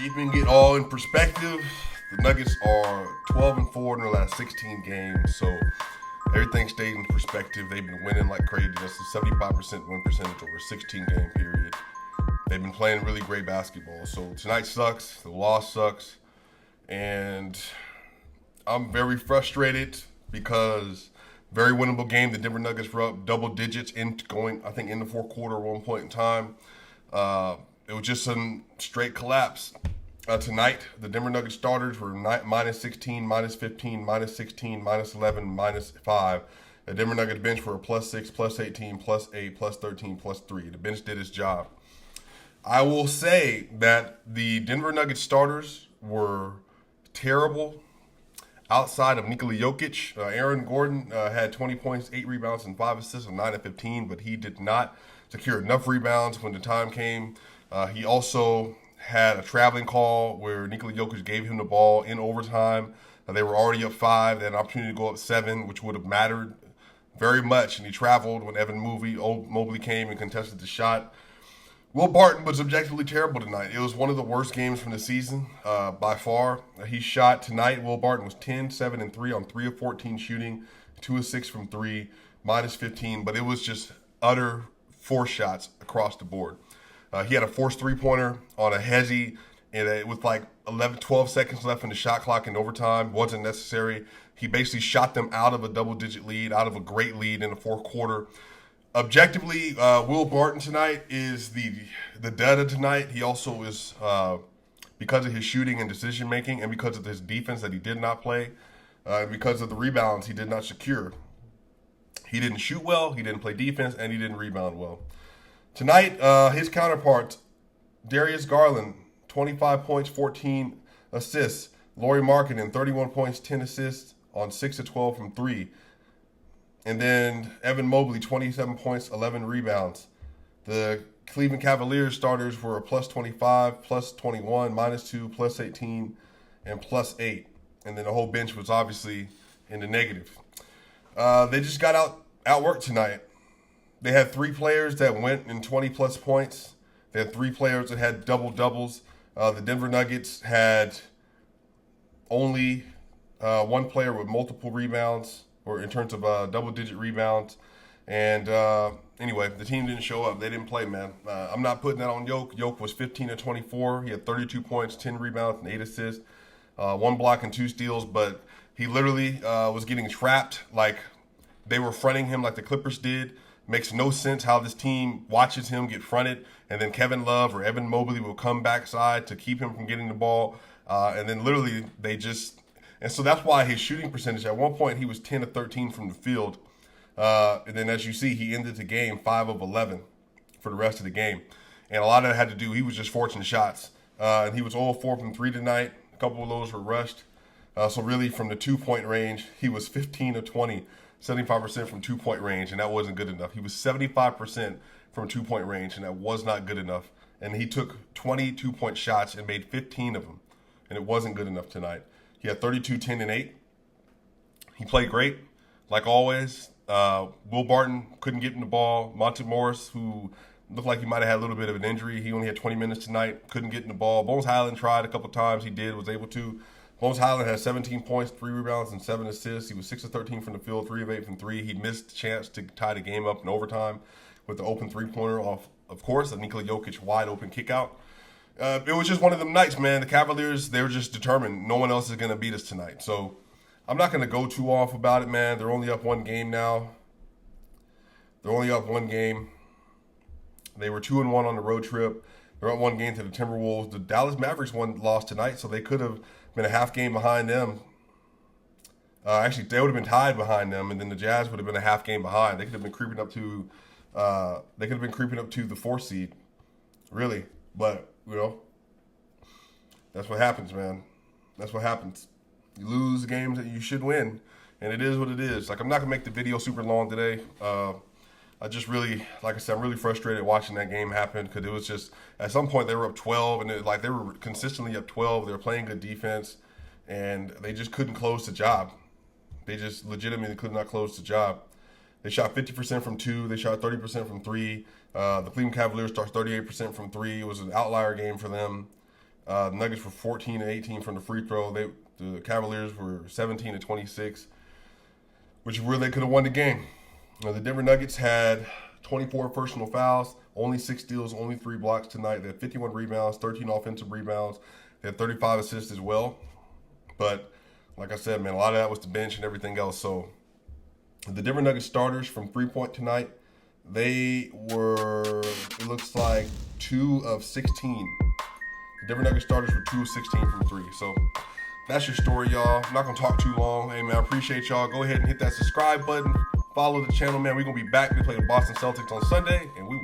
Keeping it all in perspective, the Nuggets are 12-4 in their last 16 games, so everything stayed in perspective. They've been winning like crazy. That's a 75% win percentage over a 16-game period. They've been playing really great basketball. So tonight sucks, the loss sucks, and I'm very frustrated because very winnable game. The Denver Nuggets were up double digits in the fourth quarter at one point in time. It was just a straight collapse. Tonight, the Denver Nuggets starters were minus 16, minus 15, minus 16, minus 11, minus 5. The Denver Nuggets bench were a plus 6, plus 18, plus 8, plus 13, plus 3. The bench did its job. I will say that the Denver Nuggets starters were terrible outside of Nikola Jokic. Aaron Gordon had 20 points, 8 rebounds, and 5 assists on 9 of 15, but he did not secure enough rebounds when the time came. He also had a traveling call where Nikola Jokic gave him the ball in overtime. They were already up 5. They had an opportunity to go up 7, which would have mattered very much. And he traveled when Evan Mobley came and contested the shot. Will Barton was objectively terrible tonight. It was one of the worst games from the season by far. He shot tonight. Will Barton was 10, 7, and 3 on 3 of 14 shooting, 2 of 6 from 3, minus 15. But it was just utter force shots across the board. He had a forced three-pointer on a hezzy with like 12 seconds left in the shot clock in overtime. Wasn't necessary. He basically shot them out of a double-digit lead, out of a great lead in the fourth quarter. Objectively, Will Barton tonight is the dud of tonight. He also is, because of his shooting and decision-making and because of his defense that he did not play, because of the rebounds he did not secure. He didn't shoot well, he didn't play defense, and he didn't rebound well. Tonight, his counterparts, Darius Garland, 25 points, 14 assists. Lauri Markkanen, 31 points, 10 assists on 6 of 12 from 3. And then Evan Mobley, 27 points, 11 rebounds. The Cleveland Cavaliers starters were a plus 25, plus 21, minus 2, plus 18, and plus 8. And then the whole bench was obviously in the negative. They just got outworked tonight. They had 3 players that went in 20-plus points. They had 3 players that had double-doubles. The Denver Nuggets had only 1 player with multiple rebounds, or in terms of double-digit rebounds. And anyway, the team didn't show up. They didn't play, man. I'm not putting that on Yoke. Yoke was 15 of 24. He had 32 points, 10 rebounds, and 8 assists, 1 block and 2 steals. But he literally was getting trapped like they were fronting him like the Clippers did. Makes no sense how this team watches him get fronted, and then Kevin Love or Evan Mobley will come backside to keep him from getting the ball. And then literally and so that's why his shooting percentage, at one point he was 10 of 13 from the field. And then as you see, he ended the game 5 of 11 for the rest of the game. And a lot of that had to do, he was just forcing shots. And he was 0 of 4 from 3 tonight. A couple of those were rushed. So really from the 2-point range, he was 15 of 20. 75% from 2-point range, and that wasn't good enough. He was 75% from 2-point range, and that was not good enough. And he took 20 2-point shots and made 15 of them, and it wasn't good enough tonight. He had 32, 10, and 8. He played great, like always. Will Barton couldn't get in the ball. Monte Morris, who looked like he might have had a little bit of an injury, he only had 20 minutes tonight, couldn't get in the ball. Bones Highland tried a couple times. He was able to. Bones Highland had 17 points, 3 rebounds, and 7 assists. He was 6 of 13 from the field, 3 of 8 from 3. He missed the chance to tie the game up in overtime with the open three-pointer off, of course, a Nikola Jokic wide-open kickout. It was just one of them nights, man. The Cavaliers, they were just determined. No one else is going to beat us tonight. So I'm not going to go too off about it, man. They're only up 1 game now. They're only up 1 game. They were 2-1 on the road trip. They're up 1 game to the Timberwolves. The Dallas Mavericks lost tonight, so they could have been a half game behind them. Actually, they would have been tied behind them, and then the Jazz would have been a half game behind. They could have been creeping up to the 4th seed, really. But that's what happens, man. That's what happens. You lose games that you should win, and it is what it is. Like, I'm not gonna make the video super long today. I just really, like I said, I'm really frustrated watching that game happen because it was just, at some point they were up 12 and they were consistently up 12. They were playing good defense and they just couldn't close the job. They just legitimately could not close the job. They shot 50% from 2. They shot 30% from 3. The Cleveland Cavaliers shot 38% from 3. It was an outlier game for them. The Nuggets were 14 and 18 from the free throw. The Cavaliers were 17 and 26, which is where they could have won the game. The Denver Nuggets had 24 personal fouls, only 6 steals, only 3 blocks tonight. They had 51 rebounds, 13 offensive rebounds. They had 35 assists as well. But like I said, man, a lot of that was the bench and everything else. So the Denver Nuggets starters from three-point tonight, they were, it looks like, 2 of 16. The Denver Nuggets starters were 2 of 16 from 3. So that's your story, y'all. I'm not going to talk too long. Hey, man, I appreciate y'all. Go ahead and hit that subscribe button. Follow the channel, man. We're going to be back. We play the Boston Celtics on Sunday, and we